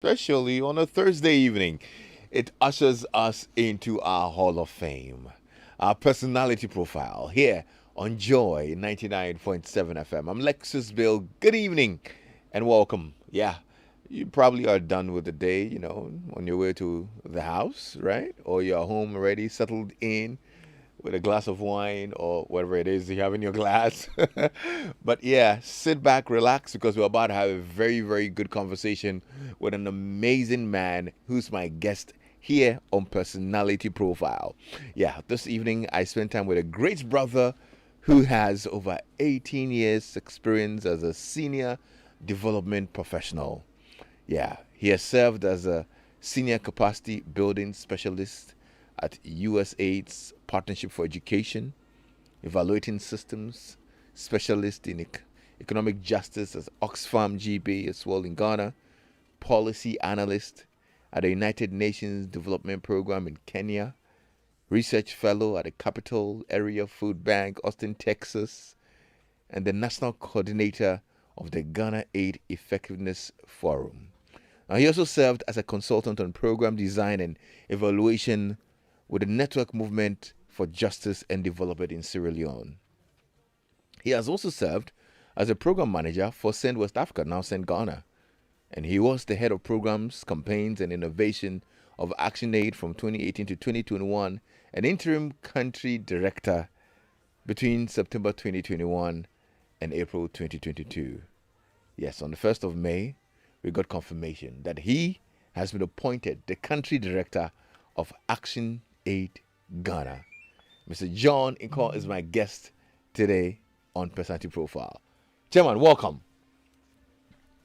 especially on a Thursday evening. It ushers us into our Hall of Fame, our personality profile here on Joy 99.7 FM. I'm Lexis Bill. Good evening and welcome. Yeah, you probably are done with the day, on your way to the house, right? Or you're home already, settled in with a glass of wine or whatever it is you have in your glass. But yeah, sit back, relax, because we're about to have a very, very good conversation with an amazing man who's my guest here on Personality Profile. Yeah, this evening I spent time with a great brother who has over 18 years experience as a senior development professional. Yeah, he has served as a senior capacity building specialist at USAID's Partnership for Education, evaluating systems, specialist in economic justice as Oxfam GB as well in Ghana, policy analyst at the United Nations Development Program in Kenya, research fellow at the Capital Area Food Bank, Austin, Texas, and the national coordinator of the Ghana Aid Effectiveness Forum. Now, he also served as a consultant on program design and evaluation with the Network Movement for Justice and Development in Sierra Leone. He has also served as a program manager for Send West Africa, now Send Ghana, and he was the head of programs, campaigns, and innovation of ActionAid from 2018 to 2021, and interim country director between September 2021 and April 2022. Yes, on the 1st of May, we got confirmation that he has been appointed the country director of ActionAid Ghana. Mr. John Nkaw is my guest today on Personality Profile. Chairman, welcome.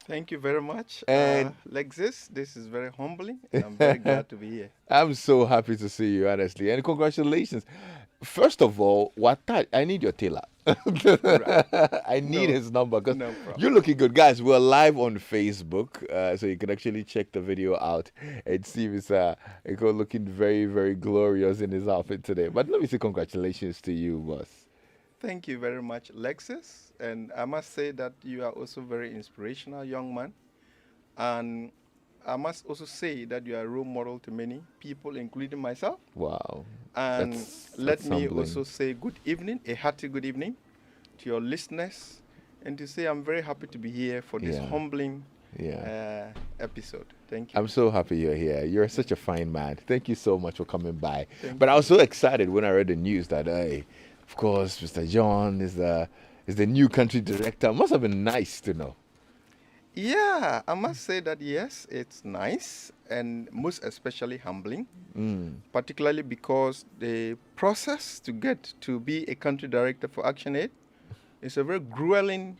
Thank you very much, And Lexis. This is very humbling, and I'm very glad to be here. I'm so happy to see you, honestly. And congratulations. First of all, I need your tailor. Right. I need No, his number because no problem. you're looking good, guys. We're live on Facebook, so you can actually check the video out and see Mr. Eko looking very, very glorious in his outfit today. But let me say congratulations to you, boss. Thank you very much, Lexis. And I must say that you are also very inspirational young man. And I must also say that you are a role model to many people, including myself. Wow, And let that's me humbling. also say good evening, a hearty good evening to your listeners, and to say I'm very happy to be here for this Yeah. humbling Yeah. episode. Thank you. I'm so happy you're here. You're such a fine man. Thank you so much for coming by. Thank But I was so excited when I read the news that, hey, of course, Mr. John is the new country director. Must have been nice to know. Yeah, I must say that yes, it's nice and most especially humbling, Mm. particularly because the process to get to be a country director for ActionAid is a very grueling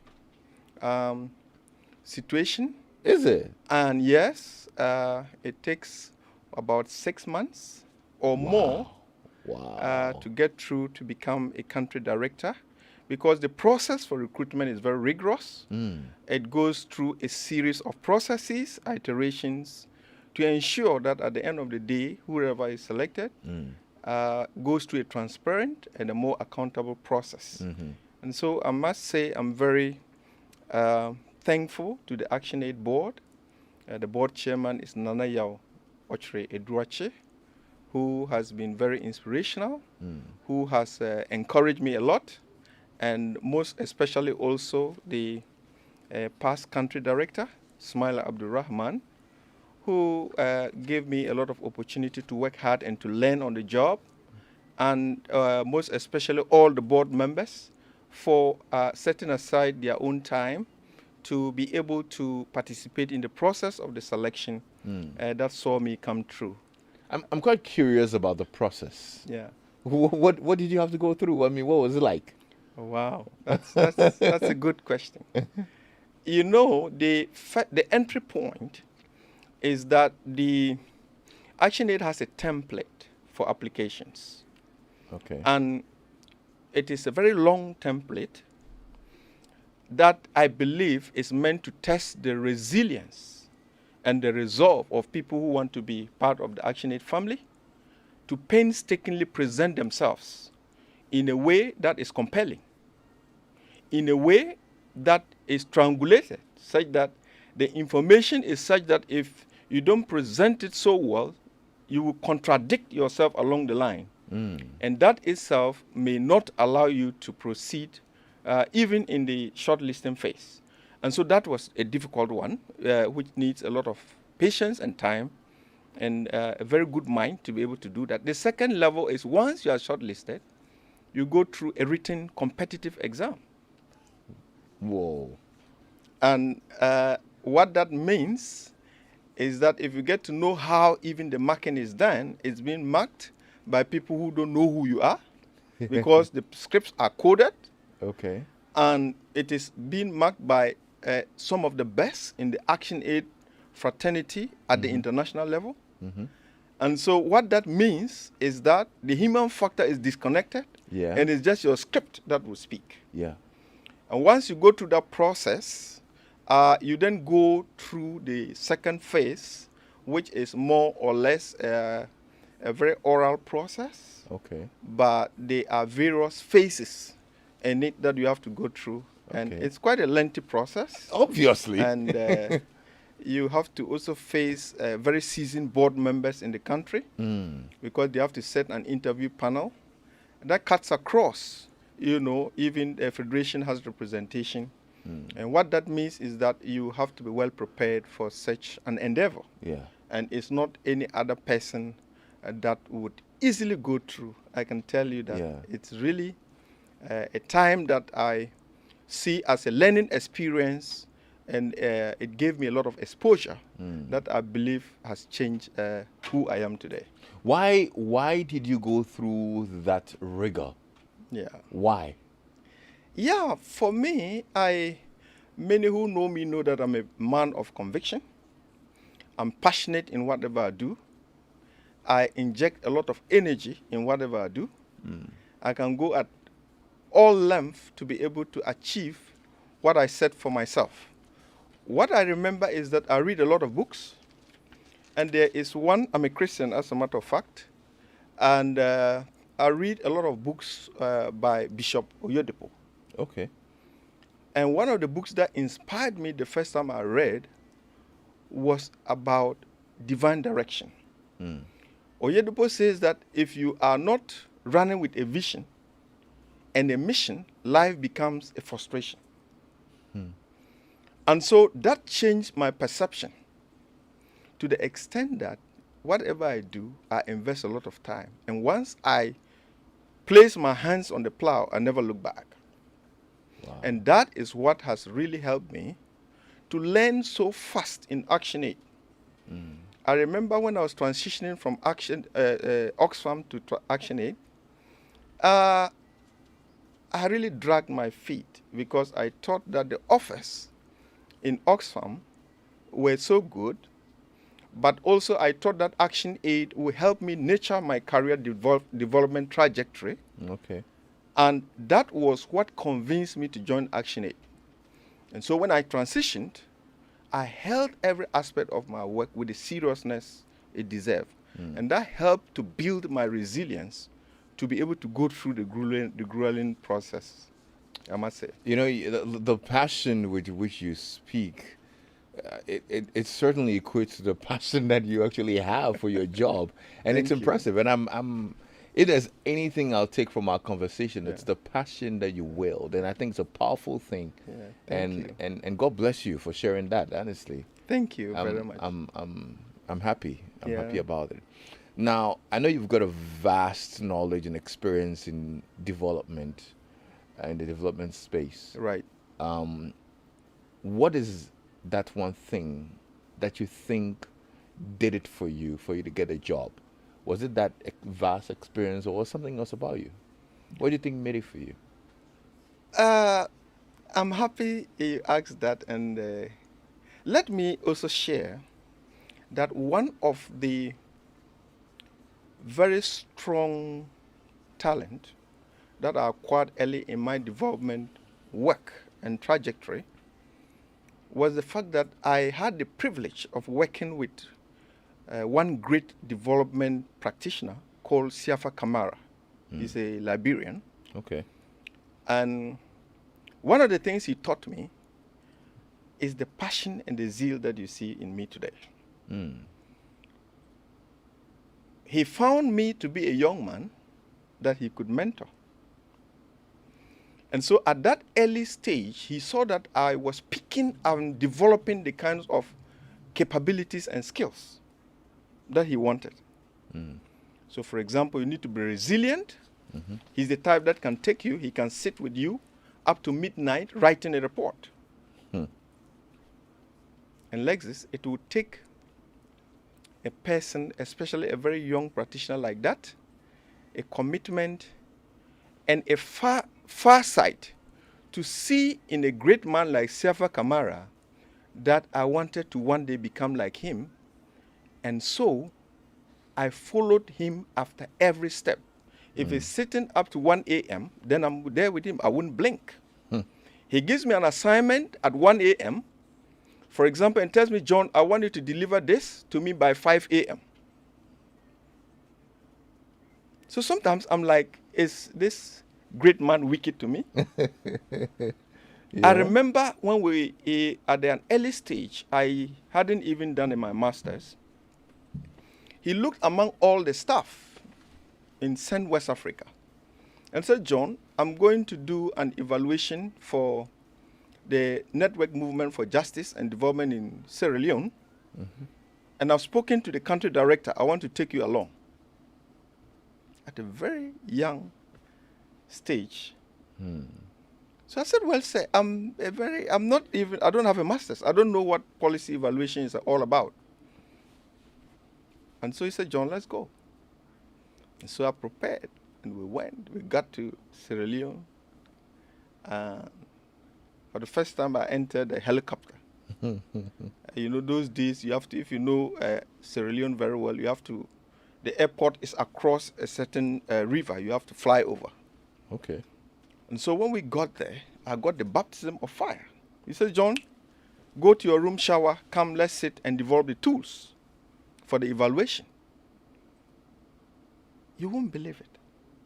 um, situation. Is it? And yes, it takes about 6 months or more Wow. to get through to become a country director, because the process for recruitment is very rigorous. Mm. It goes through a series of processes, iterations, to ensure that at the end of the day, whoever is selected Mm. goes through a transparent and a more accountable process. Mm-hmm. And so I must say I'm very thankful to the ActionAid board. The board chairman is Nana Yao Ochre Eduache, who has been very inspirational, Mm. who has encouraged me a lot, and most especially also the past country director, Smaila Abdulrahman, who gave me a lot of opportunity to work hard and to learn on the job, and most especially all the board members for setting aside their own time to be able to participate in the process of the selection that saw me come through. I'm quite curious about the process. Yeah. What did you have to go through? I mean, what was it like? Wow, that's a good question. You know, the entry point is that the ActionAid has a template for applications, Okay. and it is a very long template that I believe is meant to test the resilience and the resolve of people who want to be part of the ActionAid family, to painstakingly present themselves in a way that is compelling, in a way that is triangulated, such that the information is such that if you don't present it so well, you will contradict yourself along the line. And that itself may not allow you to proceed even in the shortlisting phase. And so that was a difficult one, which needs a lot of patience and time and a very good mind to be able to do that. The second level is once you are shortlisted, you go through a written competitive exam. Whoa. And what that means is that if you get to know how even the marking is done, it's being marked by people who don't know who you are because the scripts are coded. Okay. And it is being marked by some of the best in the ActionAid fraternity at the international level. And so what that means is that the human factor is disconnected, and it's just your script that will speak. Yeah. And once you go through that process, you then go through the second phase, which is more or less a very oral process. Okay. But there are various phases in it that you have to go through. And it's quite a lengthy process. Obviously. And you have to also face very seasoned board members in the country because they have to set an interview panel. That cuts across, even the federation has representation. And what that means is that you have to be well prepared for such an endeavor. Yeah. And it's not any other person that would easily go through. I can tell you that it's really a time that I see as a learning experience, and it gave me a lot of exposure that I believe has changed who I am today. Why did you go through that rigor? Yeah. Why? Yeah, for me, many who know me know that I'm a man of conviction. I'm passionate in whatever I do. I inject a lot of energy in whatever I do. I can go at all lengths to be able to achieve what I set for myself. What I remember is that I read a lot of books, and there is one, I'm a Christian as a matter of fact, and I read a lot of books by Bishop Oyedepo. Okay. And one of the books that inspired me the first time I read was about divine direction. Oyedepo says that if you are not running with a vision and a mission, life becomes a frustration. And so that changed my perception to the extent that whatever I do, I invest a lot of time. And once I place my hands on the plow, I never look back. Wow. And that is what has really helped me to learn so fast in ActionAid. I remember when I was transitioning from Oxfam to ActionAid, I really dragged my feet because I thought that the offers in Oxfam were so good, but also I thought that ActionAid would help me nurture my career development trajectory. Okay. And that was what convinced me to join ActionAid. And so when I transitioned, I held every aspect of my work with the seriousness it deserved. And that helped to build my resilience to be able to go through the grueling process, I must say. The passion with which you speak, it certainly equates to the passion that you actually have for your job. And it's impressive. And if there's anything I'll take from our conversation, it's the passion that you wield. And I think it's a powerful thing. Yeah, and God bless you for sharing that, honestly. Thank you very much. I'm happy. I'm happy about it. Now, I know you've got a vast knowledge and experience in development, in the development space. Right. What is that one thing that you think did it for you to get a job? Was it that vast experience, or was something else about you? What do you think made it for you? I'm happy you asked that, and let me also share that one of the very strong talent that I acquired early in my development work and trajectory was the fact that I had the privilege of working with one great development practitioner called Siafa Kamara. He's a Liberian. Okay. And one of the things he taught me is the passion and the zeal that you see in me today. He found me to be a young man that he could mentor. And so at that early stage, he saw that I was picking and developing the kinds of capabilities and skills that he wanted. So for example, you need to be resilient. He's the type that can take you, he can sit with you up to midnight writing a report. And Lexis, it would take a person, especially a very young practitioner like that, a commitment and a far sight to see in a great man like Siafa Kamara that I wanted to one day become like him. And so I followed him after every step. If he's sitting up to 1 a.m., then I'm there with him. I wouldn't blink. He gives me an assignment at 1 a.m., for example, and tells me, John, I want you to deliver this to me by 5 a.m. So sometimes I'm like, is this great man wicked to me? I remember when we, at an early stage, I hadn't even done my master's. He looked among all the staff in St. West Africa and said, John, I'm going to do an evaluation for the Network Movement for Justice and Development in Sierra Leone. And I've spoken to the country director. I want to take you along. At a very young stage. So I said, well, sir, I don't have a master's. I don't know what policy evaluation is all about. And so he said, John, let's go. And so I prepared, and we went. We got to Sierra Leone. For the first time, I entered a helicopter. You know, those days, you have to, if you know Sierra Leone very well, you have to, the airport is across a certain river. You have to fly over. Okay. And so when we got there, I got the baptism of fire. He said, John, go to your room, shower, come, let's sit and develop the tools for the evaluation. You won't believe it.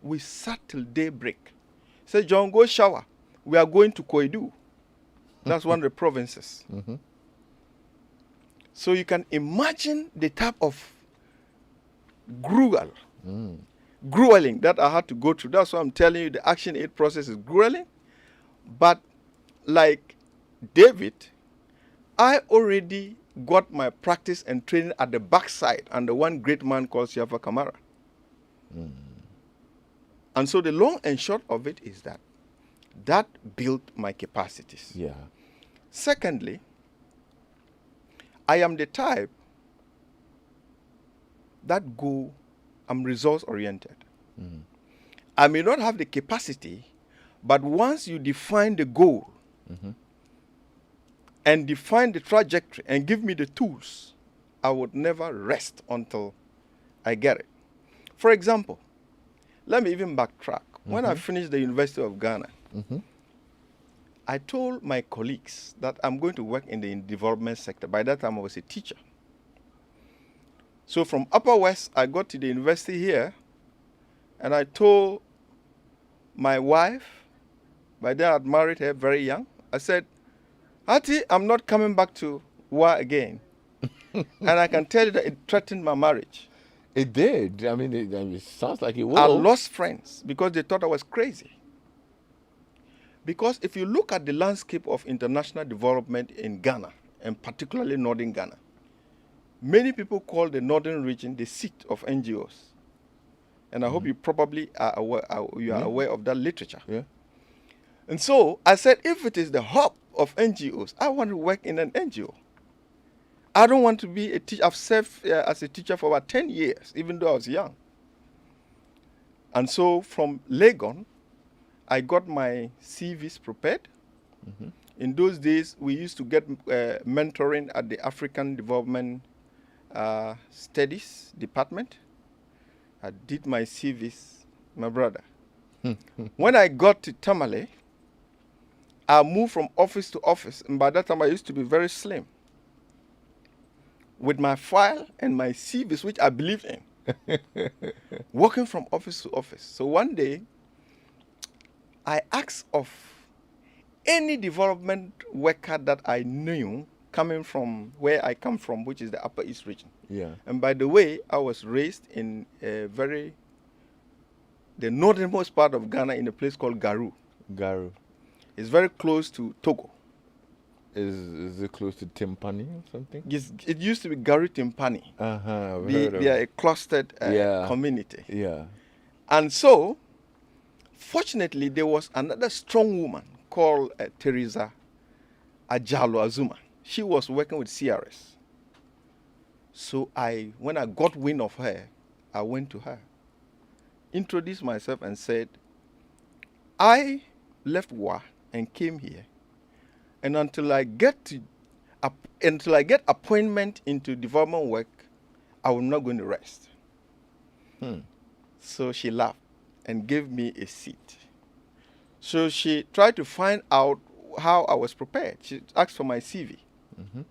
We sat till daybreak. He said, John, go shower. We are going to Koidu. That's one of the provinces. So you can imagine the type of grueling that I had to go through. That's why I'm telling you the ActionAid process is grueling. But like David, I already got my practice and training at the backside under one great man called Siafa Kamara. And so the long and short of it is that built my capacities. Yeah. Secondly, I am the type that I'm results oriented. I may not have the capacity, but once you define the goal and define the trajectory and give me the tools, I would never rest until I get it. For example, let me even backtrack. When I finished the University of Ghana, I told my colleagues that I'm going to work in the development sector. By that time, I was a teacher. So from Upper West, I got to the university here, and I told my wife, by then I'd married her very young, I said, Auntie, I'm not coming back to war again. And I can tell you that it threatened my marriage. It did. I mean, it sounds like it will. I lost friends because they thought I was crazy. Because if you look at the landscape of international development in Ghana, and particularly northern Ghana, many people call the northern region the seat of NGOs. And I hope you probably are aware of that literature. Yeah. And so I said, if it is the hub of NGOs, I want to work in an NGO. I don't want to be a teacher. I've served as a teacher for about 10 years, even though I was young. And so from Legon, I got my CVs prepared. In those days, we used to get mentoring at the African Development Studies Department. I did my CVs, my brother. When I got to Tamale, I moved from office to office. And by that time, I used to be very slim, with my file and my CVs, which I believed in, working from office to office. So one day, I asked of any development worker that I knew coming from where I come from, which is the Upper East region. Yeah. And by the way, I was raised in the northernmost part of Ghana in a place called Garu. Garu. It's very close to Togo. Is it close to Timpani or something? Yes, it used to be Garu Timpani. Uh-huh. They are a clustered community. Yeah. And so, fortunately, there was another strong woman called Teresa Ajalo Azuma. She was working with CRS. So when I got wind of her, I went to her, introduced myself and said, I left WA and came here. And until I get appointment into development work, I was not going to rest. So she laughed and gave me a seat. So she tried to find out how I was prepared. She asked for my CV. Mm-hmm.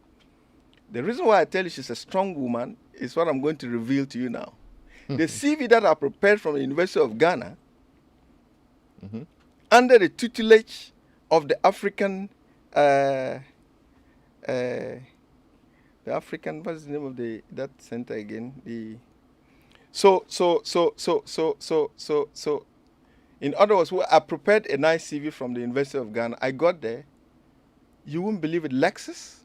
The reason why I tell you she's a strong woman is what I'm going to reveal to you now. The CV that I prepared from the University of Ghana, under the tutelage of the African, what's the name of that center again? In other words, I prepared a nice CV from the University of Ghana. I got there. You won't believe it. Lexis,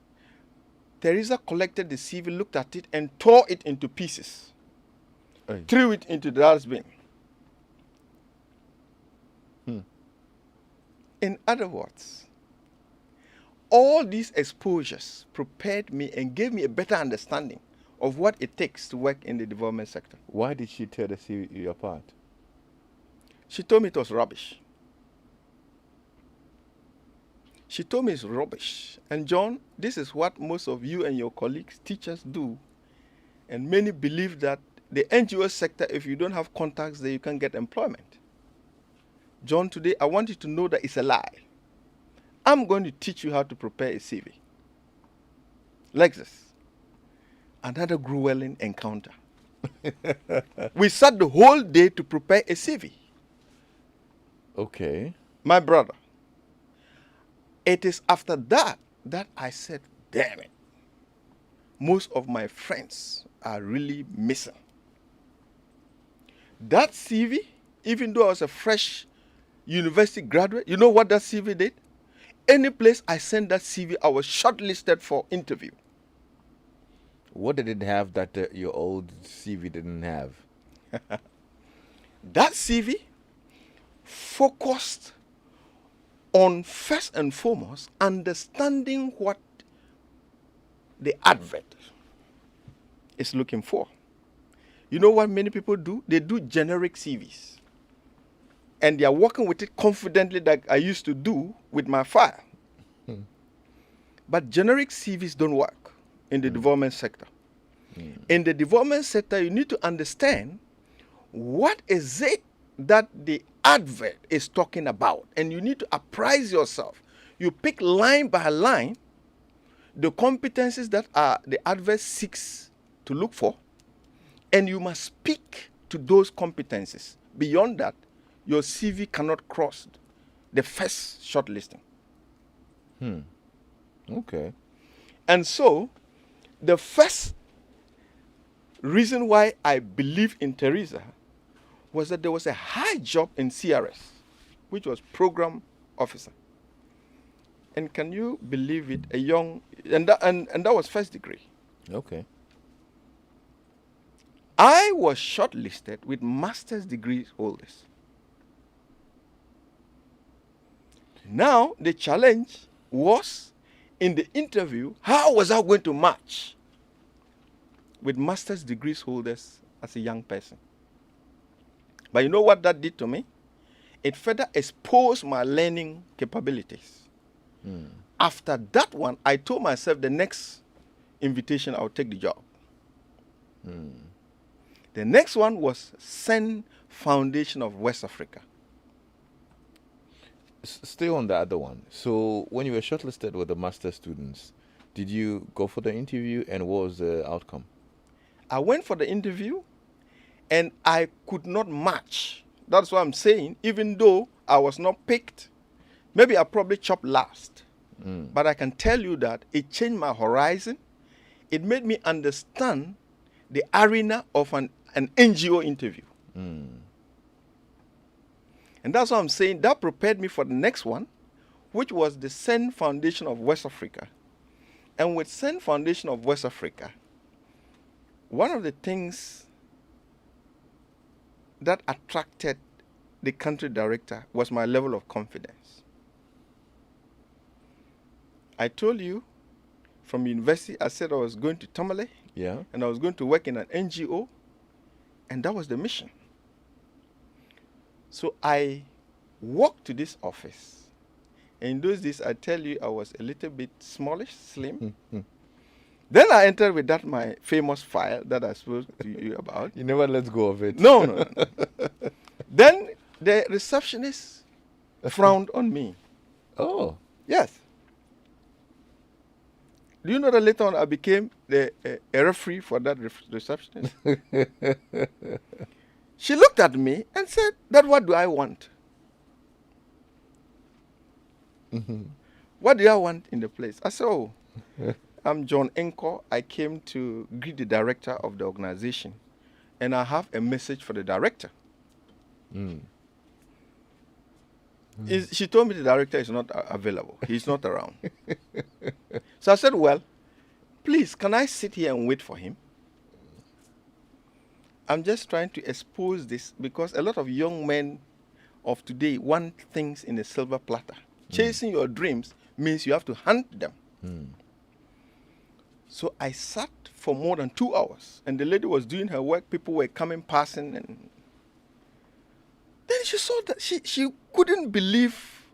Teresa collected the CV, looked at it, and tore it into pieces. Hey. Threw it into the dustbin. In other words, all these exposures prepared me and gave me a better understanding of what it takes to work in the development sector. Why did she tear the CV apart? She told me it was rubbish. She told me it's rubbish. And John, this is what most of you and your colleagues, teachers do. And many believe that the NGO sector, if you don't have contacts there, you can't get employment. John, today I want you to know that it's a lie. I'm going to teach you how to prepare a CV. Lexis, another grueling encounter. We sat the whole day to prepare a CV. Okay. My brother, it is after that I said, damn it, most of my friends are really missing. That CV, even though I was a fresh university graduate, you know what that CV did? Any place I sent that CV, I was shortlisted for interview. What did it have that your old CV didn't have? That CV focused on, first and foremost, understanding what the advert is looking for. You know what many people do? They do generic CVs. And they are working with it confidently like I used to do with my file. But generic CVs don't work in the development sector. In the development sector, you need to understand what is it that the advert is talking about. And you need to apprise yourself. You pick line by line the competencies that the advert seeks to look for. And you must speak to those competencies. Beyond that, your CV cannot cross the first shortlisting. Okay. And so, the first reason why I believe in Teresa was that there was a high job in CRS, which was program officer. And can you believe it? And that was first degree. Okay. I was shortlisted with master's degree holders. Now, the challenge was in the interview, how was I going to match with master's degrees holders as a young person? But you know what that did to me? It further exposed my learning capabilities. After that one, I told myself the next invitation, I'll take the job. The next one was Sen Foundation of West Africa. Stay on the other one. So when you were shortlisted with the master students, did you go for the interview and what was the outcome? I went for the interview and I could not match. That's what I'm saying. Even though I was not picked, maybe I probably chopped last. But I can tell you that it changed my horizon. It made me understand the arena of an NGO interview. And that's what I'm saying. That prepared me for the next one, which was the Sen Foundation of West Africa. And with Sen Foundation of West Africa, one of the things that attracted the country director was my level of confidence. I told you from university, I said I was going to Tamale, and I was going to work in an NGO, and that was the mission. So I walked to this office. And in those days, I tell you, I was a little bit smallish, slim. Then I entered with that my famous file that I spoke to you about. You never let go of it. No. Then the receptionist frowned on me. Oh. Yes. Do you know that later on I became a referee for that receptionist? She looked at me and said, "That what do I want? What do I want in the place?" I said, "Oh, I'm John Nkaw. I came to greet the director of the organization, and I have a message for the director." She told me the director is not available. He's not around. So I said, "Well, please, can I sit here and wait for him?" I'm just trying to expose this because a lot of young men of today want things in a silver platter. Chasing your dreams means you have to hunt them. So I sat for more than 2 hours, and the lady was doing her work. People were coming, passing, and then she saw that she couldn't believe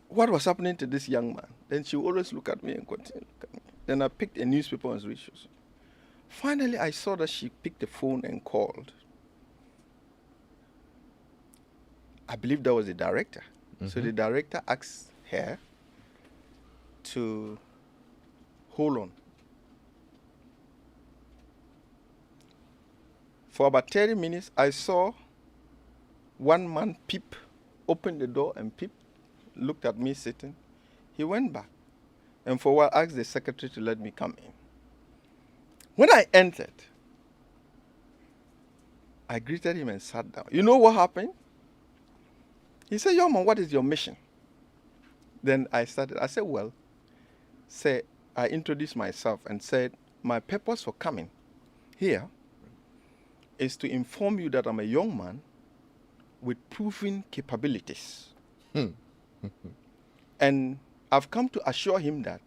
what was happening to this young man. Then she would always look at me and continue to look at me. Then I picked a newspaper and read. Finally, I saw that she picked the phone and called. I believe that was the director. So the director asked her to hold on. For about 30 minutes, I saw one man peep, opened the door and peep, looked at me sitting. He went back and for a while asked the secretary to let me come in. When I entered, I greeted him and sat down. You know what happened? He said, "Young man, what is your mission?" Then I started. I said, "Well," I introduced myself and said, "My purpose for coming here is to inform you that I'm a young man with proven capabilities." And I've come to assure him that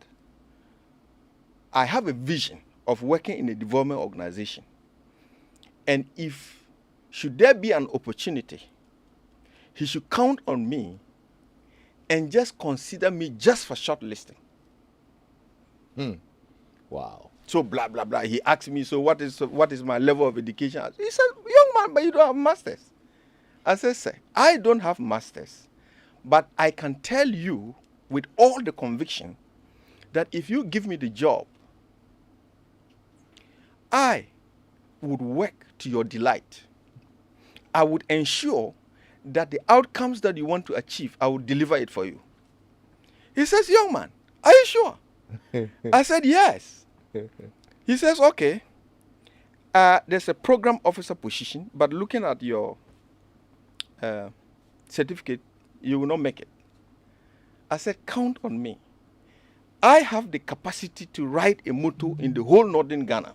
I have a vision of working in a development organization. And should there be an opportunity, he should count on me and just consider me just for shortlisting. Wow. So blah, blah, blah. He asked me, "So what is my level of education?" He said, "Young man, but you don't have masters." I said, "Sir, I don't have masters, but I can tell you with all the conviction that if you give me the job, I would work to your delight. I would ensure that the outcomes that you want to achieve, I will deliver it for you." He says, "Young man, are you sure?" I said, "Yes." He says, "Okay, there's a program officer position, but looking at your certificate, you will not make it." I said, "Count on me. I have the capacity to ride a motor in the whole northern Ghana."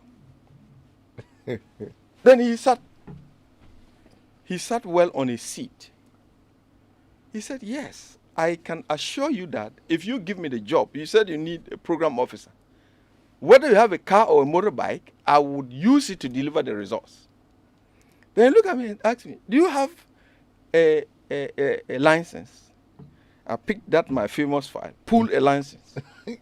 Then he sat well on his seat. He said, "Yes, I can assure you that if you give me the job, you said you need a program officer. Whether you have a car or a motorbike, I would use it to deliver the results." Then he looked at me and asked me, "Do you have a license?" I picked that my famous file, pulled a license.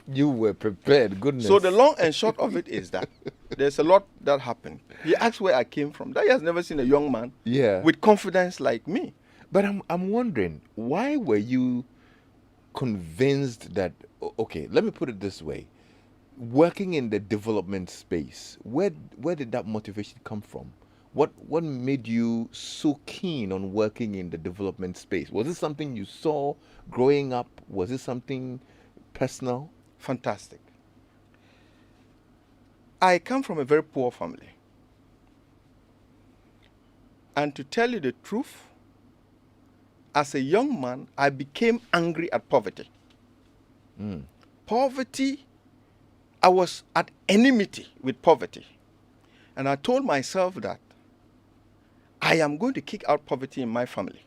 You were prepared, goodness. So the long and short of it is that there's a lot that happened. He asked where I came from. That he has never seen a young man with confidence like me. But I'm wondering, why were you convinced that, okay, let me put it this way. Working in the development space, where did that motivation come from? What made you so keen on working in the development space? Was it something you saw growing up? Was it something personal? Fantastic. I come from a very poor family. And to tell you the truth, as a young man, I became angry at poverty. Poverty, I was at enmity with poverty. And I told myself that I am going to kick out poverty in my family.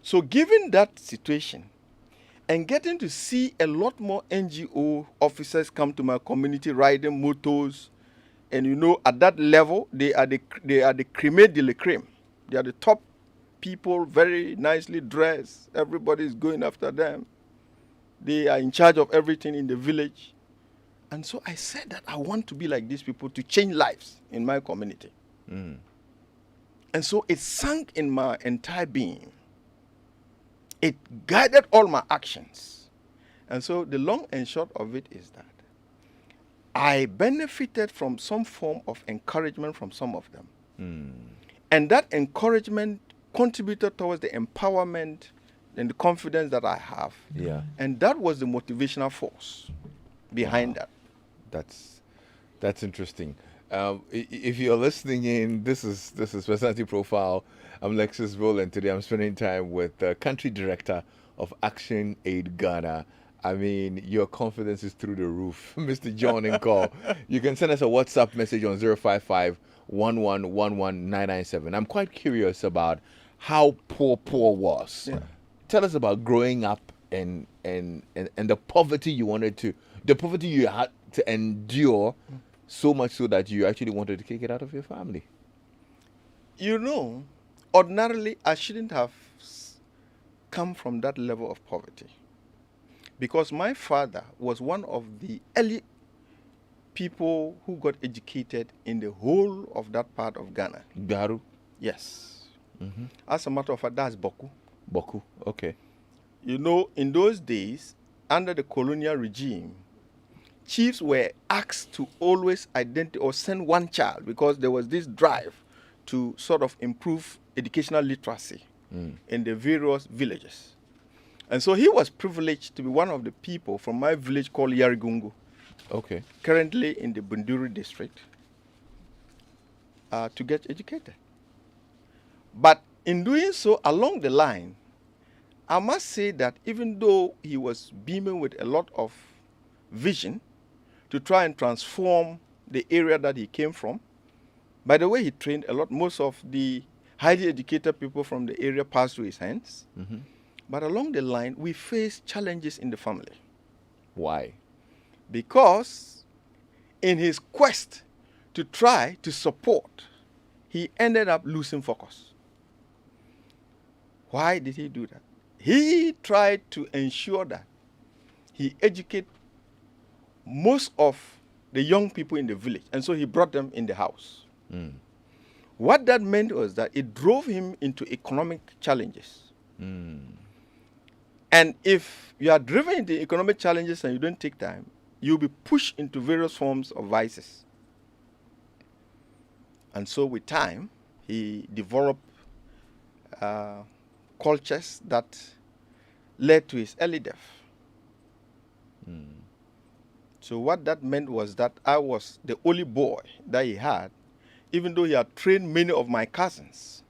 So given that situation, and getting to see a lot more NGO officers come to my community riding motors, and you know, at that level, they are the creme de la creme. They are the top people, very nicely dressed. Everybody is going after them. They are in charge of everything in the village. And so I said that I want to be like these people to change lives in my community. And so it sank in my entire being. It guided all my actions. And so the long and short of it is that I benefited from some form of encouragement from some of them. And that encouragement contributed towards the empowerment and the confidence that I have. Yeah. And that was the motivational force behind that. That's interesting. If you're listening in, this is Personality Profile. I'm Lexis Bill, and today I'm spending time with the country director of ActionAid Ghana. I mean, your confidence is through the roof, Mr. John Nkaw. You can send us a WhatsApp message on 055-1111-997. I'm quite curious about how poor was. Yeah. Tell us about growing up and the poverty you had to endure, so much so that you actually wanted to kick it out of your family. You know, ordinarily, I shouldn't have come from that level of poverty, because my father was one of the early people who got educated in the whole of that part of Ghana. Garu? Yes. As a matter of fact, that's Boku. Boku, okay. You know, in those days, under the colonial regime, chiefs were asked to always identify or send one child, because there was this drive to sort of improve educational literacy in the various villages. And so he was privileged to be one of the people from my village called Yarigungu, Okay. currently in the Bunduri district, to get educated. But in doing so, along the line, I must say that even though he was beaming with a lot of vision to try and transform the area that he came from, by the way, he trained a lot. Most of the highly educated people from the area passed through his hands. But along the line, we faced challenges in the family. Why? Because in his quest to try to support, he ended up losing focus. Why did he do that? He tried to ensure that he educated most of the young people in the village, and so he brought them in the house. What that meant was that it drove him into economic challenges. And if you are driven into economic challenges and you don't take time, you'll be pushed into various forms of vices. And so with time, he developed cultures that led to his early death. So what that meant was that I was the only boy that he had, even though he had trained many of my cousins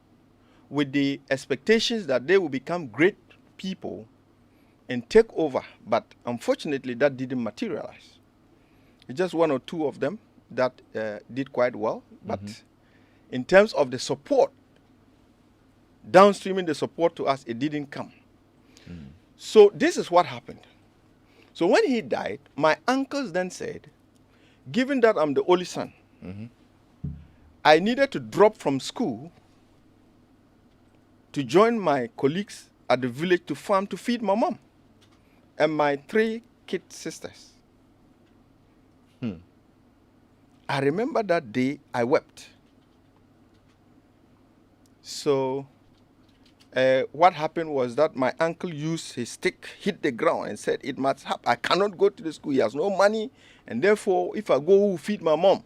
with the expectations that they will become great people and take over. But unfortunately, that didn't materialize. It's just one or two of them that did quite well. But in terms of the support, downstreaming the support to us, it didn't come. So this is what happened. So when he died, my uncles then said, given that I'm the only son, I needed to drop from school to join my colleagues at the village to farm to feed my mom and my 3 kid sisters. I remember that day I wept. So what happened was that my uncle used his stick, hit the ground, and said, it must happen. I cannot go to the school. He has no money. And therefore, if I go, who will feed my mom?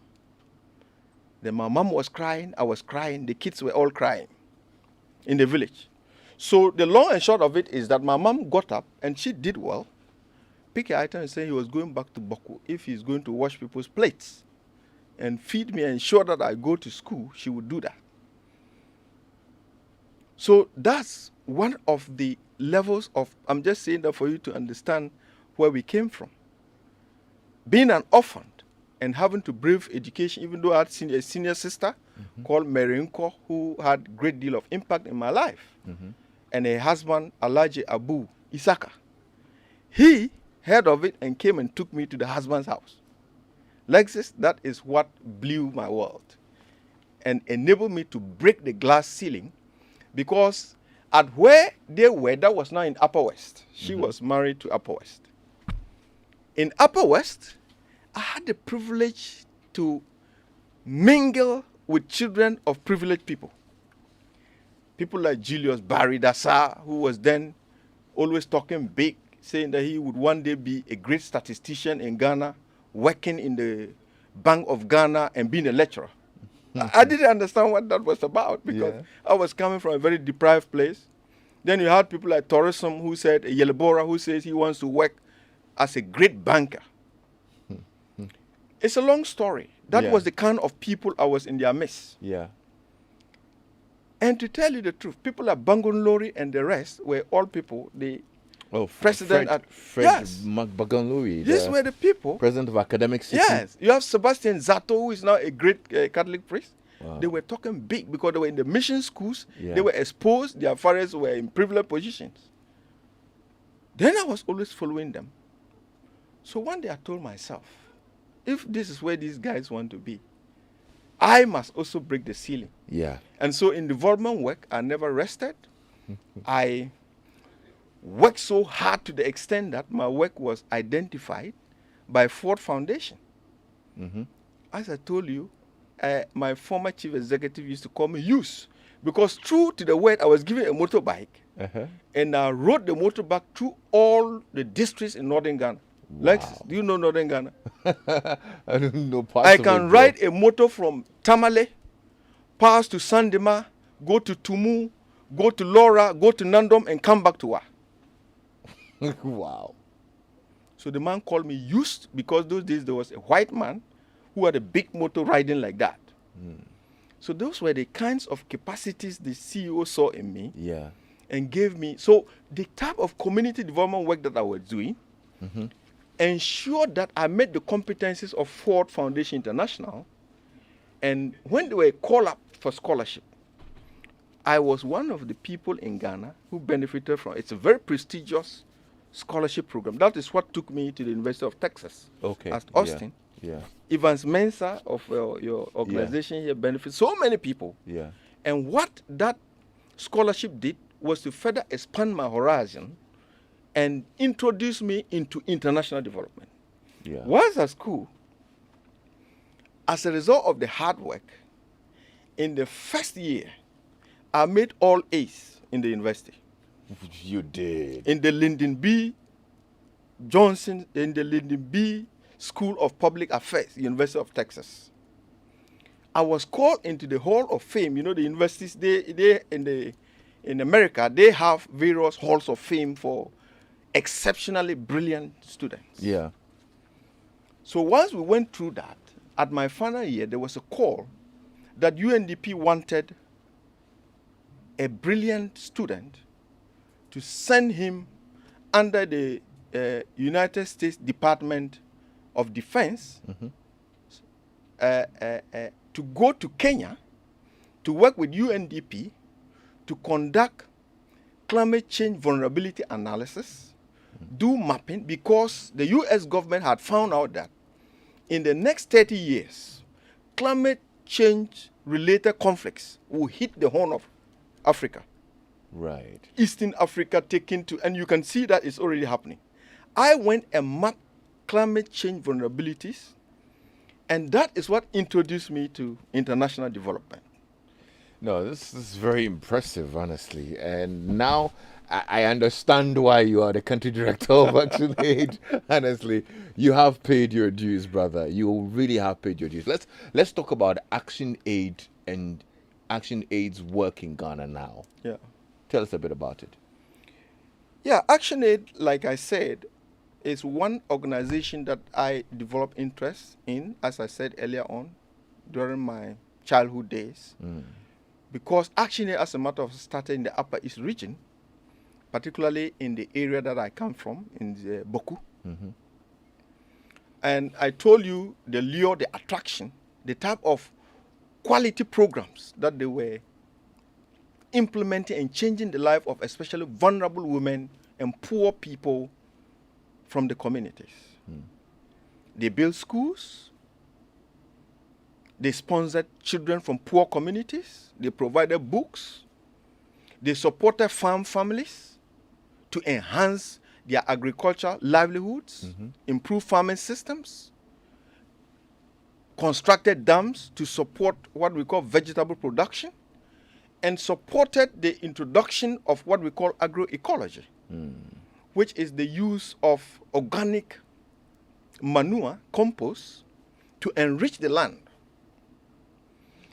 Then my mom was crying. I was crying. The kids were all crying in the village. So the long and short of it is that my mom got up and she did well, pick an item and say he was going back to Boku. If he's going to wash people's plates and feed me and ensure that I go to school, she would do that. So that's one of the levels of, I'm just saying that for you to understand where we came from. Being an orphan and having to brave education, even though I had a senior sister called Mary Nkaw, who had a great deal of impact in my life, and a husband, Alhaji Abu Isaka. He heard of it and came and took me to the husband's house. Lexis, that is what blew my world and enabled me to break the glass ceiling, because at where they were, that was now in Upper West. She was married to Upper West. In Upper West, I had the privilege to mingle with children of privileged people. People like Julius Barry Dasa, who was then always talking big, saying that he would one day be a great statistician in Ghana, working in the Bank of Ghana and being a lecturer. I didn't understand what that was about, because I was coming from a very deprived place. Then you had people like Torresom, who said, Yelebora, who says he wants to work as a great banker. It's a long story. That was the kind of people I was in their midst. Yeah. And to tell you the truth, people like Bangun Lori and the rest were all people, the president Fred Baganluri. These were the people. President of Academic City. Yes. You have Sebastian Zato, who is now a great Catholic priest. Wow. They were talking big because they were in the mission schools. Yeah. They were exposed. Their fathers were in privileged positions. Then I was always following them. So one day I told myself, if this is where these guys want to be, I must also break the ceiling. Yeah. And so in development work, I never rested. I worked so hard to the extent that my work was identified by Ford Foundation. As I told you, my former chief executive used to call me Use, because true to the word, I was given a motorbike, and I rode the motorbike through all the districts in northern Ghana. Wow. Lexis, do you know northern Ghana? I don't know parts I of can it, ride a motor from Tamale, pass to Sandema, go to Tumu, go to Laura, go to Nandom, and come back to Wa. Wow. So the man called me Used, because those days there was a white man who had a big motor riding like that. So those were the kinds of capacities the CEO saw in me. Yeah. And gave me. So the type of community development work that I was doing ensured that I met the competencies of Ford Foundation International. And when they were called up for scholarship, I was one of the people in Ghana who benefited from it. It's a very prestigious scholarship program. That is what took me to the University of Texas at Austin. Yeah. Evans Mensa of your organization here benefits so many people. Yeah. And what that scholarship did was to further expand my horizon and introduce me into international development. Yeah. Once at school, as a result of the hard work, in the first year, I made all A's in the university. You did. In the Lyndon B. Johnson, in the Lyndon B. School of Public Affairs, University of Texas. I was called into the Hall of Fame. You know, the universities, they in America, they have various halls of fame for exceptionally brilliant students. Yeah. So once we went through that, at my final year, there was a call that UNDP wanted a brilliant student to send him under the United States Department of Defense to go to Kenya to work with UNDP to conduct climate change vulnerability analysis, do mapping, because the US government had found out that in the next 30 years, climate change related conflicts will hit the Horn of Africa. Right. Eastern Africa taken to, and you can see that it's already happening. I went and mapped climate change vulnerabilities, and that is what introduced me to international development. No, this is very impressive, honestly. And now I understand why you are the country director of ActionAid. Honestly, you have paid your dues, brother. You really have paid your dues. Let's talk about ActionAid and ActionAid's work in Ghana now. Yeah. Tell us a bit about it. Yeah, ActionAid, like I said, is one organization that I developed interest in, as I said earlier on, during my childhood days. Because ActionAid, as a matter of fact, started in the Upper East region, particularly in the area that I come from, in the Boku. And I told you the lure, the attraction, the type of quality programs that they were implementing and changing the life of especially vulnerable women and poor people from the communities. They built schools. They sponsored children from poor communities. They provided books. They supported farm families to enhance their agricultural livelihoods, improve farming systems, constructed dams to support what we call vegetable production, and supported the introduction of what we call agroecology, which is the use of organic manure, compost, to enrich the land.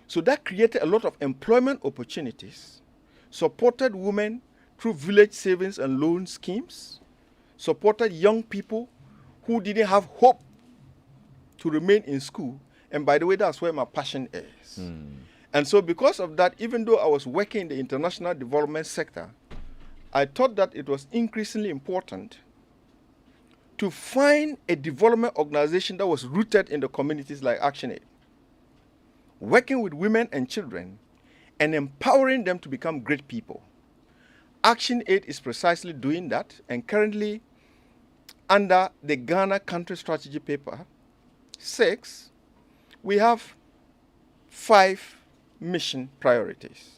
So that created a lot of employment opportunities, supported women through village savings and loan schemes, supported young people who didn't have hope to remain in school. And by the way, that's where my passion is. And so because of that, even though I was working in the international development sector, I thought that it was increasingly important to find a development organization that was rooted in the communities like ActionAid, working with women and children and empowering them to become great people. ActionAid is precisely doing that, and currently under the Ghana Country Strategy Paper 6, we have 5 mission priorities.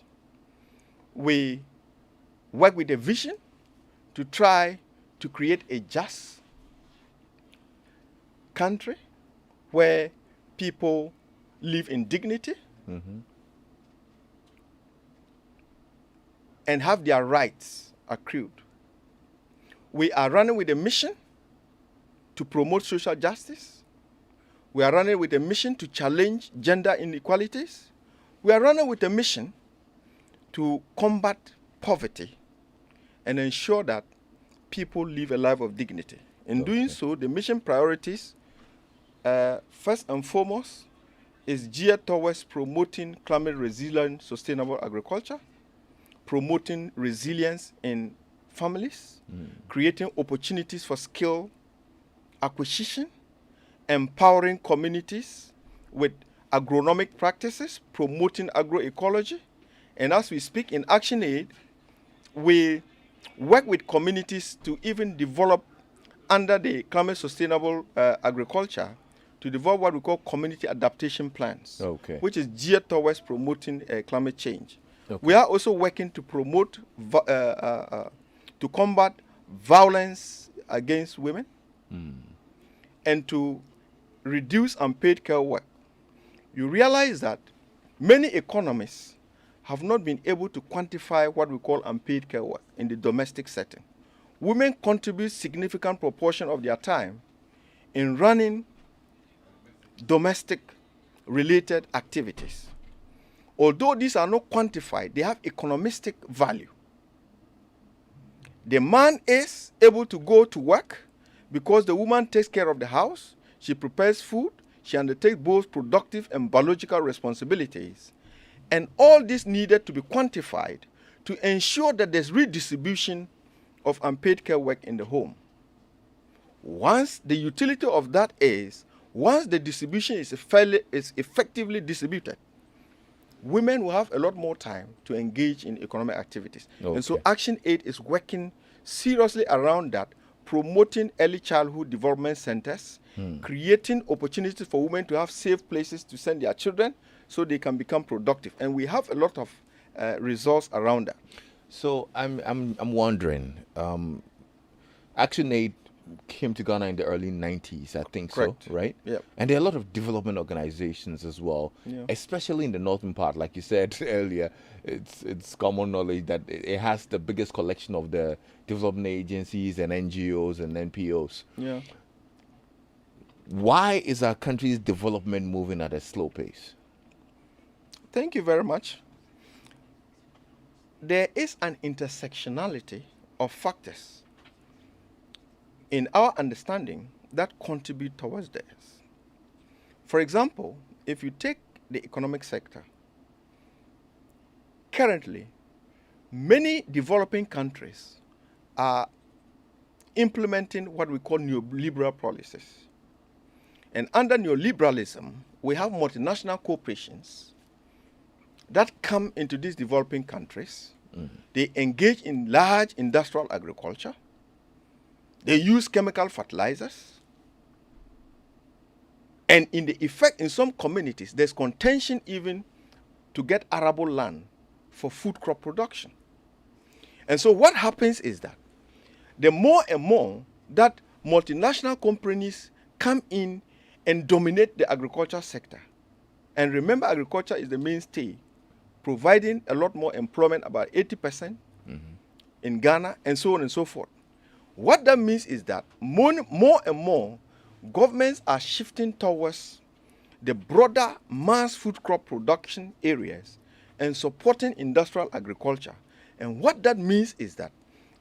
We work with a vision to try to create a just country where people live in dignity and have their rights accrued. We are running with a mission to promote social justice. We are running with a mission to challenge gender inequalities. We are running with a mission to combat poverty and ensure that people live a life of dignity. In doing so, the mission priorities, first and foremost, is geared towards promoting climate resilient, sustainable agriculture, promoting resilience in families, creating opportunities for skill acquisition, empowering communities with agronomic practices, promoting agroecology. And as we speak in ActionAid, we work with communities to even develop under the climate sustainable agriculture, to develop what we call community adaptation plans, which is geared towards promoting climate change. We are also working to promote, to combat violence against women and to reduce unpaid care work. You realize that many economists have not been able to quantify what we call unpaid care work in the domestic setting. Women contribute significant proportion of their time in running domestic related activities. Although these are not quantified, they have economistic value. The man is able to go to work because the woman takes care of the house, she prepares food, she undertakes both productive and biological responsibilities. And all this needed to be quantified to ensure that there's redistribution of unpaid care work in the home. Once the utility of that is, once the distribution is effectively distributed, women will have a lot more time to engage in economic activities. And so ActionAid is working seriously around that, promoting early childhood development centers, creating opportunities for women to have safe places to send their children so they can become productive. And we have a lot of results around that. So I'm wondering, ActionAid came to Ghana in the early 90s, I think. Correct. So, right? Yeah. And there are a lot of development organizations as well, especially in the northern part. Like you said earlier, it's common knowledge that it has the biggest collection of the development agencies and NGOs and NPOs. Yeah. Why is our country's development moving at a slow pace? Thank you very much. there is an intersectionality of factors in our understanding that contribute towards this. For example, if you take the economic sector, currently, many developing countries are implementing what we call neoliberal policies. And under neoliberalism, we have multinational corporations that come into these developing countries. They engage in large industrial agriculture. They use chemical fertilizers. And in the effect, in some communities, there's contention even to get arable land for food crop production. And so what happens is that the more and more that multinational companies come in and dominate the agriculture sector, and remember, agriculture is the mainstay, providing a lot more employment, about 80% in Ghana, and so on and so forth. What that means is that more and more governments are shifting towards the broader mass food crop production areas and supporting industrial agriculture. And what that means is that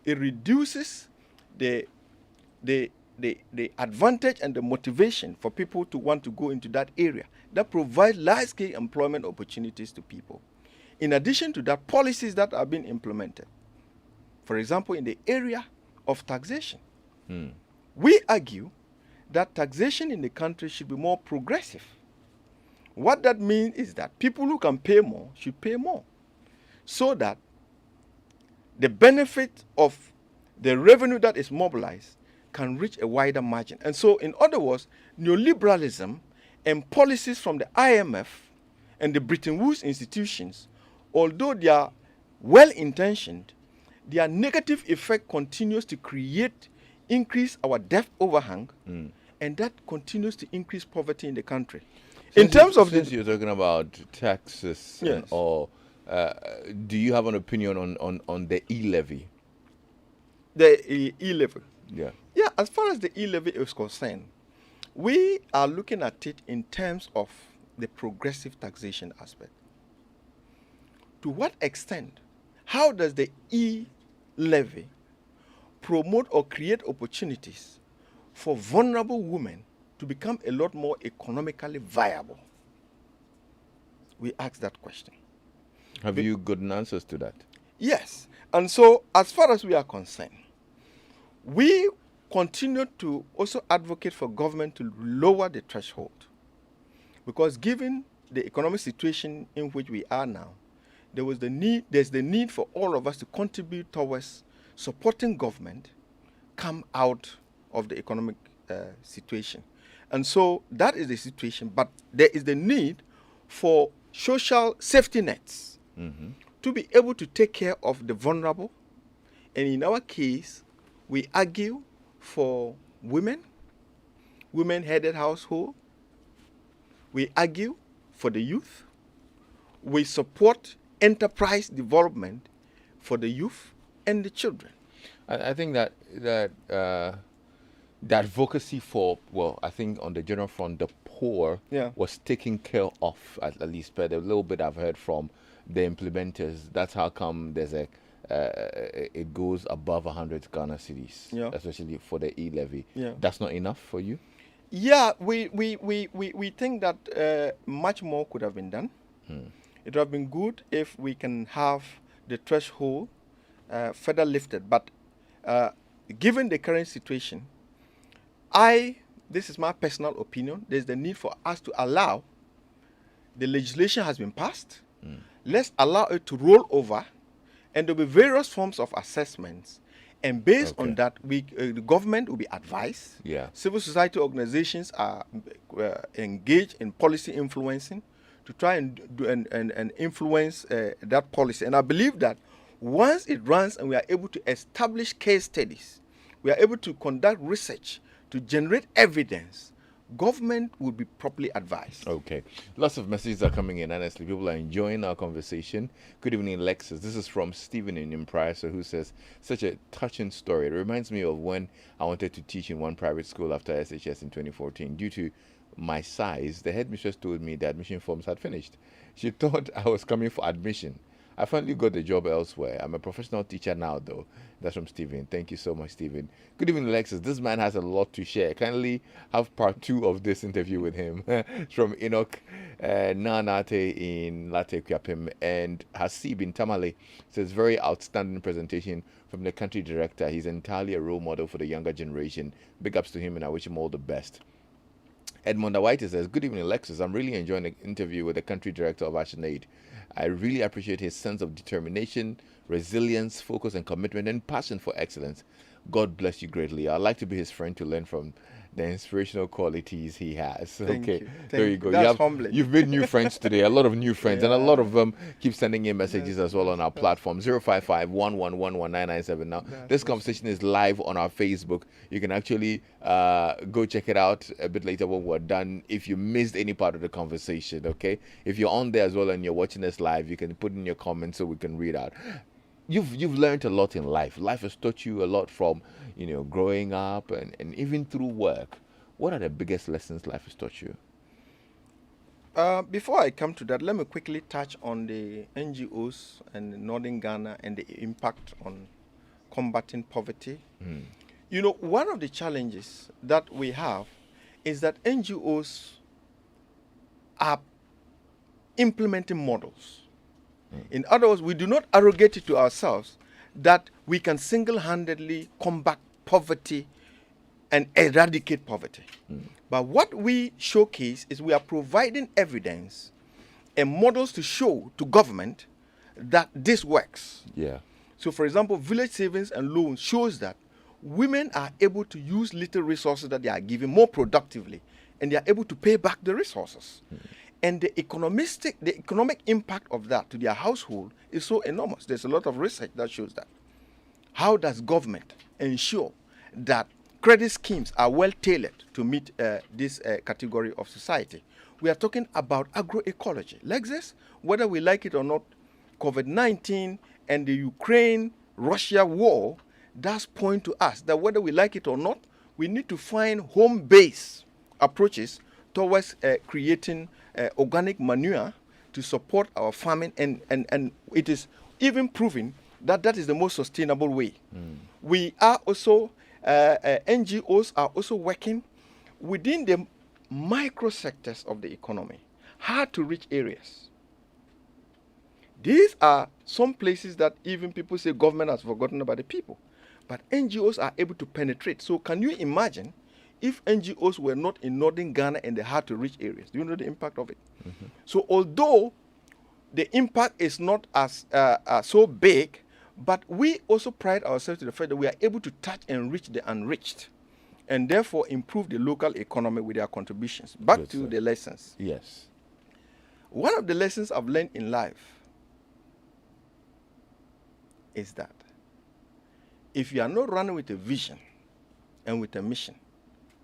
it reduces the advantage and the motivation for people to want to go into that area that provide large-scale employment opportunities to people. In addition to that, policies that are being implemented, for example, in the area of taxation, we argue that taxation in the country should be more progressive. What that means is that people who can pay more should pay more, so that the benefit of the revenue that is mobilized can reach a wider margin. And so, in other words, neoliberalism and policies from the IMF and the Bretton Woods institutions, although they are well-intentioned, their negative effect continues to increase our debt overhang, and that continues to increase poverty in the country. Since you're talking about taxes, yes, do you have an opinion on the e-levy? The e-levy. Yeah. Yeah, as far as the e-levy is concerned, we are looking at it in terms of the progressive taxation aspect. To what extent, how does the e-levy promote or create opportunities for vulnerable women to become a lot more economically viable? We ask that question. Have you gotten answers to that? Yes. And so, as far as we are concerned, we continue to also advocate for government to lower the threshold. Because given the economic situation in which we are now, there's the need for all of us to contribute towards supporting government come out of the economic situation. And so that is the situation, but there is the need for social safety nets to be able to take care of the vulnerable. And in our case, we argue for women-headed household. We argue for the youth. We support enterprise development for the youth and the children. I think that advocacy for, well, I think on the general front, the poor was taken care of, at least per the little bit I've heard from the implementers. That's how come there's it goes above 100 Ghana cedis, especially for the e-levy. That's not enough for you? Yeah, we think that much more could have been done. It would have been good if we can have the threshold further lifted. But given the current situation, this is my personal opinion, there's the need for us to allow, the legislation has been passed, let's allow it to roll over, and there will be various forms of assessments. And based on that, the government will be advised. Civil society organizations are engaged in policy influencing to try and do and influence that policy. And I believe that once it runs and we are able to establish case studies, we are able to conduct research to generate evidence, government will be properly advised. Okay. Lots of messages are coming in, honestly. People are enjoying our conversation. Good evening, Lexis. This is from Stephen in Pricer, who says, such a touching story. It reminds me of when I wanted to teach in one private school after SHS in 2014. Due to my size, the headmistress told me the admission forms had finished. She thought I was coming for admission. I finally got the job elsewhere. I'm a professional teacher now, though. That's from Stephen. Thank you so much, Stephen. Good evening, Lexis. This man has a lot to share. Kindly have part 2 of this interview with him. It's from Enoch Nanate in Latte Kwapim and Hasib in Tamale. Says, very outstanding presentation from the country director. He's entirely a role model for the younger generation. Big ups to him, and I wish him all the best. Edmond White says, good evening, Lexis. I'm really enjoying the interview with the country director of ActionAid. I really appreciate his sense of determination, resilience, focus, and commitment, and passion for excellence. God bless you greatly. I'd like to be his friend to learn from the inspirational qualities he has. Thank Okay, you. there you go. That's humbling. You've made new friends today, a lot of new friends, and a lot of them keep sending in messages as well on our platform, 055-111-1997. Now, this conversation is live on our Facebook. You can actually go check it out a bit later when we're done if you missed any part of the conversation, okay? If you're on there as well and you're watching us live, you can put in your comments so we can read out. You've learned a lot in life. Life has taught you a lot from, growing up and even through work. What are the biggest lessons life has taught you? Before I come to that, let me quickly touch on the NGOs and Northern Ghana and the impact on combating poverty. One of the challenges that we have is that NGOs are implementing models. In other words, we do not arrogate it to ourselves that we can single-handedly combat poverty and eradicate poverty. But what we showcase is we are providing evidence and models to show to government that this works. Yeah. So, for example, village savings and loans shows that women are able to use little resources that they are given more productively, and they are able to pay back the resources. And the economic impact of that to their household is so enormous. There's a lot of research that shows that. How does government ensure that credit schemes are well tailored to meet this category of society? We are talking about agroecology. Lexis, whether we like it or not, COVID-19 and the Ukraine-Russia war does point to us that whether we like it or not, we need to find home-based approaches towards creating organic manure to support our farming, and it is even proven that that is the most sustainable way. We are also, NGOs are also working within the micro sectors of the economy, hard to reach areas. These are some places that even people say government has forgotten about the people, but NGOs are able to penetrate. So can you imagine if NGOs were not in Northern Ghana and the hard-to-reach areas? Do you know the impact of it? So although the impact is not as so big, but we also pride ourselves to the fact that we are able to touch and reach the unreached, and therefore improve the local economy with our contributions. Back to the lessons. Yes. One of the lessons I've learned in life is that if you are not running with a vision and with a mission,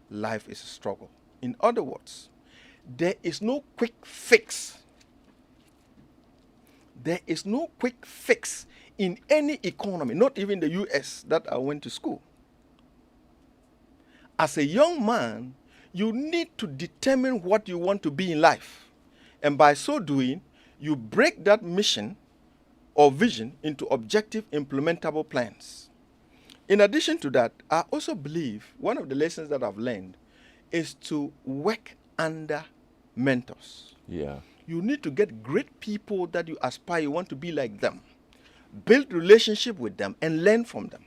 life is a struggle. In other words, there is no quick fix. There is no quick fix in any economy, not even the US that I went to school. As a young man, you need to determine what you want to be in life. And by so doing, you break that mission or vision into objective, implementable plans. In addition to that, I also believe one of the lessons that I've learned is to work under mentors. Yeah. You need to get great people that you aspire, you want to be like them. Build relationship with them and learn from them.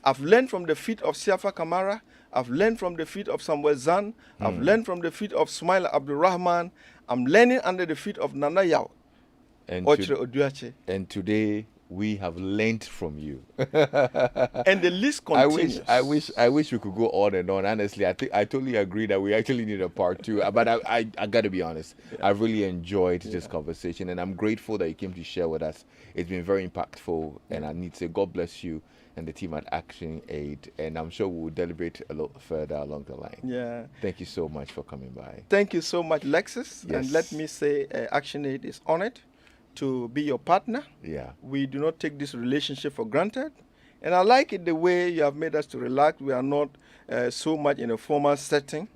I've learned from the feet of Siafa Kamara. I've learned from the feet of Samuel Zan. I've learned from the feet of Smaila Abdul Rahman. I'm learning under the feet of Nana Yao. And, Ochre Oduache. And today we have learned from you. And the list continues. I wish we could go on and on. Honestly, I totally agree that we actually need a part 2. But I got to be honest. Yeah. I've really enjoyed this conversation, and I'm grateful that you came to share with us. It's been very impactful, and I need to say God bless you and the team at ActionAid, and I'm sure we'll deliberate a lot further along the line. Yeah. Thank you so much for coming by. Thank you so much, Lexis. Yes. And let me say, ActionAid is honored to be your partner. Yeah. We do not take this relationship for granted. And I like it the way you have made us to relax. We are not so much in a formal setting.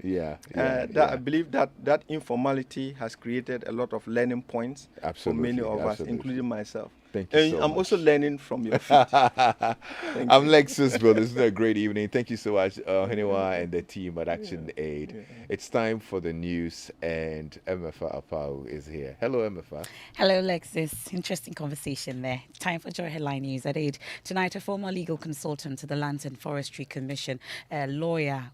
I believe that informality has created a lot of learning points for many of us, including myself. Thank you And so I'm much. also learning from your feet. I'm Lexis Bill. It's been a great evening. Thank you so much, Heniwa and the team at ActionAid. It's time for the news, and MFA Apau is here. Hello, MFA. Hello, Lexis. Interesting conversation there. Time for Joy Headline News at 8. Tonight, a former legal consultant to the Lands and Forestry Commission, a lawyer